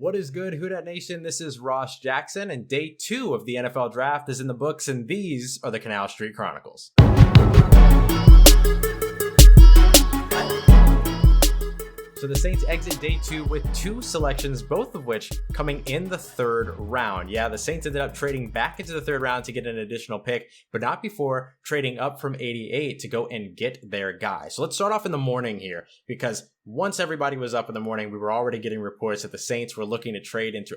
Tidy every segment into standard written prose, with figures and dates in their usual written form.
What is good, Who Dat Nation? This is Ross Jackson, and day 2 of the NFL Draft is in the books, and these are the Canal Street Chronicles. So the Saints exit day 2 with 2 selections, both of which coming in the 3rd round. Yeah, the Saints ended up trading back into the 3rd round to get an additional pick, but not before trading up from 88 to go and get their guy. So let's start off in the morning here, because once everybody was up in the morning, we were already getting reports that the Saints were looking to trade into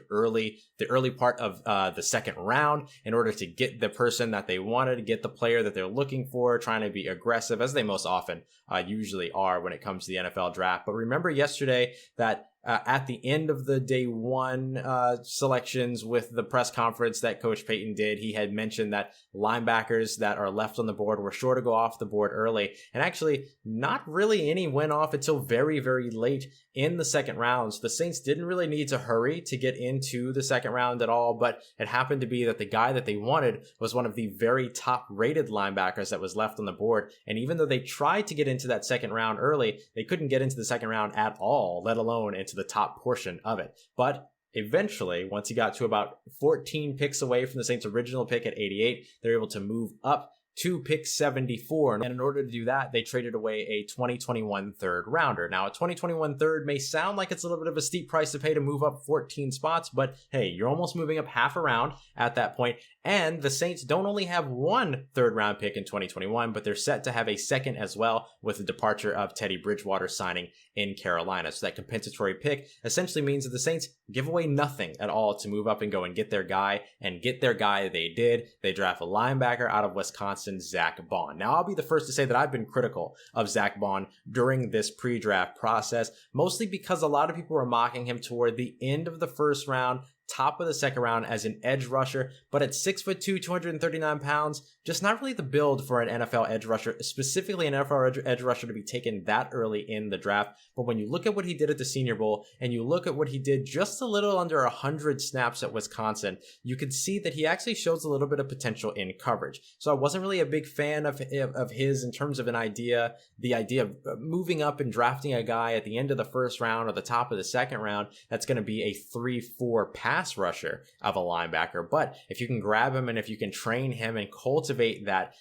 the early part of the 2nd round in order to get the person that they wanted, to get the player that they're looking for, trying to be aggressive, as they most often usually are when it comes to the NFL draft. But remember yesterday that at the end of the day 1 selections with the press conference that Coach Payton did, he had mentioned that linebackers that are left on the board were sure to go off the board early. And actually, not really any went off until very, very late in the 2nd round. So the Saints didn't really need to hurry to get into the 2nd round at all, but it happened to be that the guy that they wanted was one of the very top rated linebackers that was left on the board. And even though they tried to get into that 2nd round early, they couldn't get into the 2nd round at all, let alone into the top portion of it. But eventually, once he got to about 14 picks away from the Saints' original pick at 88, they're able to move up to pick 74. And in order to do that, they traded away a 2021 3rd rounder. Now, a 2021 3rd may sound like it's a little bit of a steep price to pay to move up 14 spots, but hey, you're almost moving up half a round at that point. And the Saints don't only have 1 3rd round pick in 2021, but they're set to have a 2nd as well with the departure of Teddy Bridgewater signing in Carolina. So that compensatory pick essentially means that the Saints give away nothing at all to move up and go and get their guy, and get their guy they did. They draft a linebacker out of Wisconsin, Zach Vaughn. Now, I'll be the first to say that I've been critical of Zach Vaughn during this pre-draft process, mostly because a lot of people were mocking him toward the end of the 1st round, top of the 2nd round as an edge rusher, but at 6'2", 239 pounds, just not really the build for an NFL edge rusher, specifically an NFL edge rusher to be taken that early in the draft. But when you look at what he did at the Senior Bowl, and you look at what he did just a little under 100 snaps at Wisconsin, you could see that he actually shows a little bit of potential in coverage. So I wasn't really a big fan of his in terms of the idea of moving up and drafting a guy at the end of the 1st round or the top of the 2nd round that's going to be a 3-4 pass rusher of a linebacker. But if you can grab him and if you can train him and cultivate that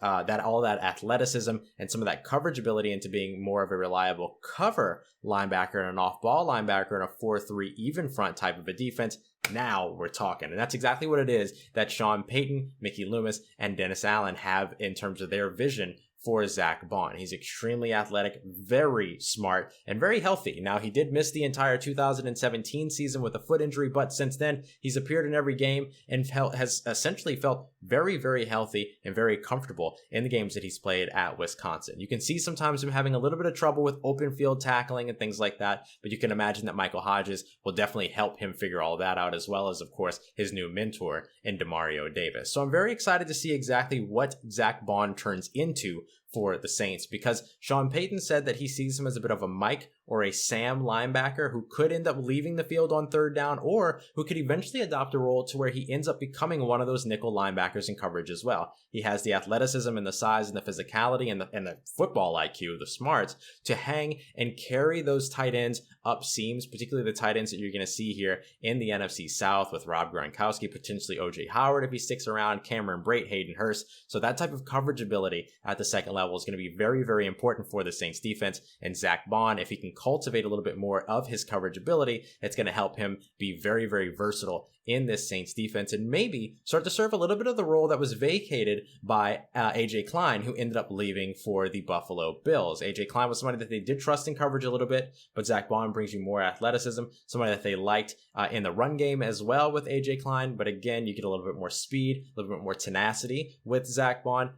all that athleticism and some of that coverage ability into being more of a reliable cover linebacker and an off-ball linebacker in a 4-3 even front type of a defense, now we're talking. And that's exactly what it is that Sean Payton, Mickey Loomis, and Dennis Allen have in terms of their vision for Zach Vaughn. He's extremely athletic, very smart, and very healthy. Now, he did miss the entire 2017 season with a foot injury, but since then, he's appeared in every game and has essentially felt very, very healthy and very comfortable in the games that he's played at Wisconsin. You can see sometimes him having a little bit of trouble with open field tackling and things like that, but you can imagine that Michael Hodges will definitely help him figure all that out, as well as, of course, his new mentor in Demario Davis. So I'm very excited to see exactly what Zach Vaughn turns into for the Saints, because Sean Payton said that he sees him as a bit of a Mike or a Sam linebacker who could end up leaving the field on 3rd down, or who could eventually adopt a role to where he ends up becoming one of those nickel linebackers in coverage as well. He has the athleticism and the size and the physicality and the football IQ, the smarts, to hang and carry those tight ends up seams, particularly the tight ends that you're going to see here in the NFC South with Rob Gronkowski, potentially OJ Howard if he sticks around, Cameron Brate, Hayden Hurst. So that type of coverage ability at the 2nd level is going to be very, very important for the Saints defense. And Zach Vaughn, if he can cultivate a little bit more of his coverage ability, it's going to help him be very, very versatile in this Saints defense, and maybe start to serve a little bit of the role that was vacated by AJ Klein, who ended up leaving for the Buffalo Bills. AJ Klein was somebody that they did trust in coverage a little bit, but Zach Vaughn brings you more athleticism, somebody that they liked in the run game as well with AJ Klein. But again, you get a little bit more speed, a little bit more tenacity with Zach Vaughn.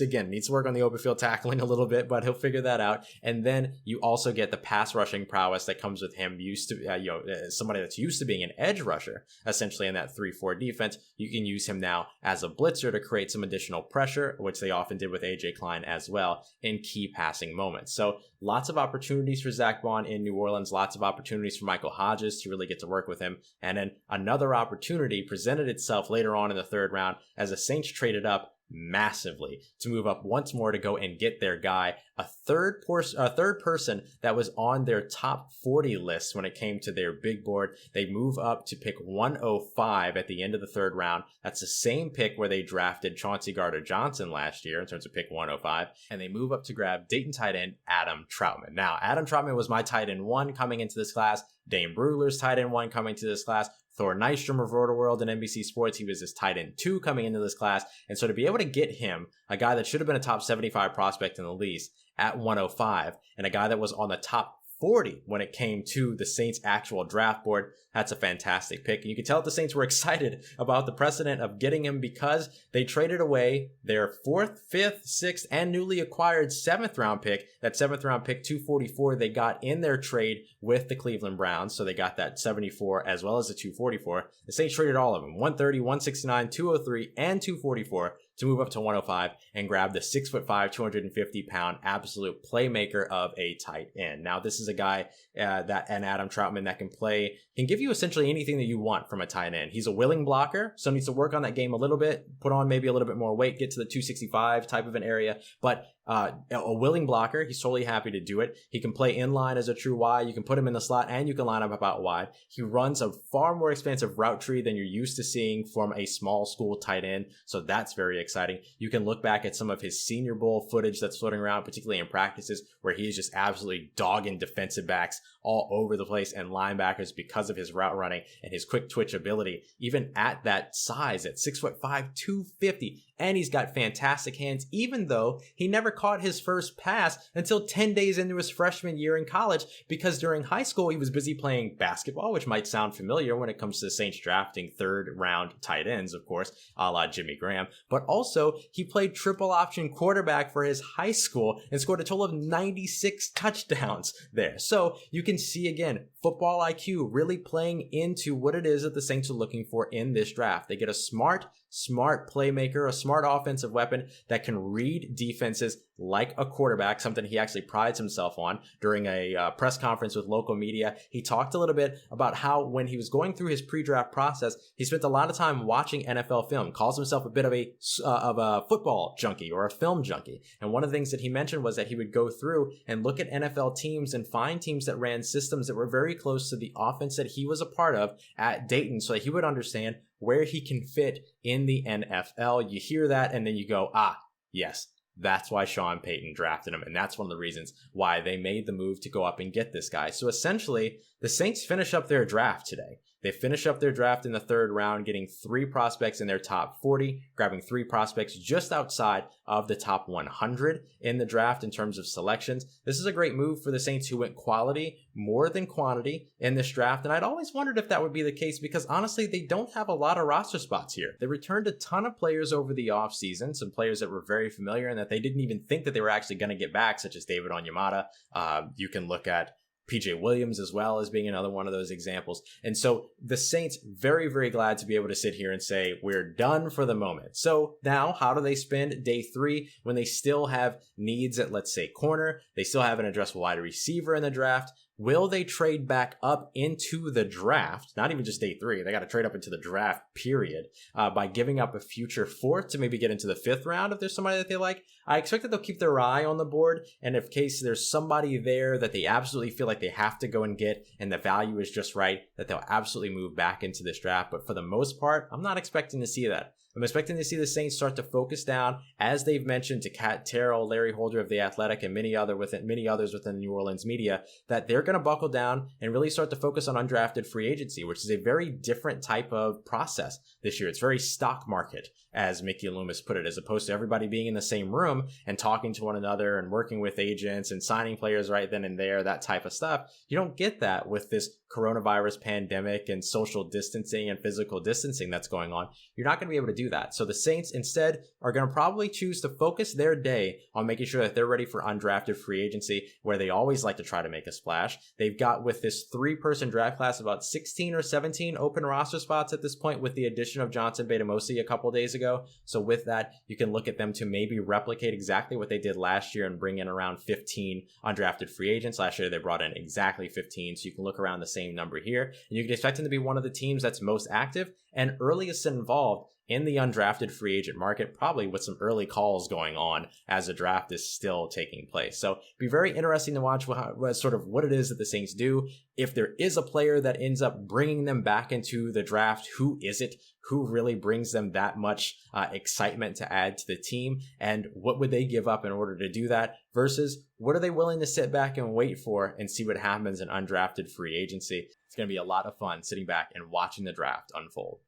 Again, needs to work on the open field tackling a little bit, but he'll figure that out. And then you also get the pass rushing prowess that comes with him, somebody that's used to being an edge rusher, essentially in that 3-4 defense. You can use him now as a blitzer to create some additional pressure, which they often did with AJ Klein as well in key passing moments. So lots of opportunities for Zach Vaughn in New Orleans, lots of opportunities for Michael Hodges to really get to work with him. And then another opportunity presented itself later on in the 3rd round as the Saints traded up massively to move up once more to go and get their guy, a third person that was on their top 40 list when it came to their big board. They move up to pick 105 at the end of the third round. That's the same pick where they drafted Chauncey Gardner-Johnson last year in terms of pick 105, and they move up to grab Dayton tight end Adam Troutman. Now, Adam Troutman was my tight end 1 coming into this class. Dane Brugler's tight end 1 coming to this class. Thor Nystrom of Roto-World and NBC Sports, he was his tight end 2 coming into this class. And so to be able to get him, a guy that should have been a top 75 prospect in the least at 105, and a guy that was on the top 40 when it came to the Saints' actual draft board, that's a fantastic pick. And you can tell the Saints were excited about the precedent of getting him because they traded away their 4th, 5th, 6th, and newly acquired 7th round pick. That 7th round pick, 244, they got in their trade with the Cleveland Browns. So they got that 74 as well as the 244. The Saints traded all of them, 130, 169, 203, and 244 to move up to 105 and grab the 6'5", 250-pound absolute playmaker of a tight end. Now, this is a guy and Adam Troutman that can give you essentially anything that you want from a tight end. He's a willing blocker, so needs to work on that game a little bit, put on maybe a little bit more weight, get to the 265 type of an area, but a willing blocker. He's totally happy to do it. He can play inline as a true Y. You can put him in the slot and you can line up about wide. He runs a far more expansive route tree than you're used to seeing from a small school tight end. So that's very exciting. You can look back at some of his Senior Bowl footage that's floating around, particularly in practices, where he is just absolutely dogging defensive backs all over the place and linebackers because of his route running and his quick twitch ability, even at that size at 6'5", 250. And he's got fantastic hands, even though he never caught his first pass until 10 days into his freshman year in college, because during high school, he was busy playing basketball, which might sound familiar when it comes to the Saints drafting 3rd round tight ends, of course, a la Jimmy Graham. But also, he played triple option quarterback for his high school and scored a total of 96 touchdowns there. So you can see, again, football IQ really playing into what it is that the Saints are looking for in this draft. They get a smart playmaker, a smart offensive weapon that can read defenses like a quarterback, something he actually prides himself on. During a press conference with local media, he talked a little bit about how when he was going through his pre-draft process, he spent a lot of time watching NFL film, calls himself a bit of a football junkie or a film junkie. And one of the things that he mentioned was that he would go through and look at NFL teams and find teams that ran systems that were very close to the offense that he was a part of at Dayton, so that he would understand where he can fit in the NFL. You hear that and then you go, yes, that's why Sean Payton drafted him. And that's one of the reasons why they made the move to go up and get this guy. So essentially, the Saints finish up their draft today. They finish up their draft in the 3rd round, getting 3 prospects in their top 40, grabbing 3 prospects just outside of the top 100 in the draft in terms of selections. This is a great move for the Saints, who went quality more than quantity in this draft. And I'd always wondered if that would be the case because honestly, they don't have a lot of roster spots here. They returned a ton of players over the offseason, some players that were very familiar and that they didn't even think that they were actually going to get back, such as David Onyemata. You can look at PJ Williams as well as being another one of those examples. And so the Saints very, very glad to be able to sit here and say, we're done for the moment. So now how do they spend day 3 when they still have needs at, let's say, corner? They still have an addressable wide receiver in the draft. Will they trade back up into the draft? Not even just day 3. They got to trade up into the draft, period, by giving up a future 4th to maybe get into the 5th round if there's somebody that they like. I expect that they'll keep their eye on the board. And if case there's somebody there that they absolutely feel like they have to go and get and the value is just right, that they'll absolutely move back into this draft. But for the most part, I'm not expecting to see that. I'm expecting to see the Saints start to focus down, as they've mentioned to Kat Terrell, Larry Holder of The Athletic, and many others within the New Orleans media, that they're going to buckle down and really start to focus on undrafted free agency, which is a very different type of process this year. It's very stock market, as Mickey Loomis put it, as opposed to everybody being in the same room and talking to one another and working with agents and signing players right then and there, that type of stuff. You don't get that with this coronavirus pandemic and social distancing and physical distancing that's going on. You're not going to be able to do that. So the Saints instead are going to probably choose to focus their day on making sure that they're ready for undrafted free agency, where they always like to try to make a splash. They've got, with this 3-person draft class, about 16 or 17 open roster spots at this point, with the addition of Johnson Betamosi a couple days ago. So with that, you can look at them to maybe replicate exactly what they did last year and bring in around 15 undrafted free agents. Last year, they brought in exactly 15. So you can look around the same number here, and you can expect them to be one of the teams that's most active and earliest involved in the undrafted free agent market, probably with some early calls going on as the draft is still taking place. So it'd be very interesting to watch what it is that the Saints do. If there is a player that ends up bringing them back into the draft, who is it? Who really brings them that much excitement to add to the team? And what would they give up in order to do that? Versus what are they willing to sit back and wait for and see what happens in undrafted free agency? It's going to be a lot of fun sitting back and watching the draft unfold.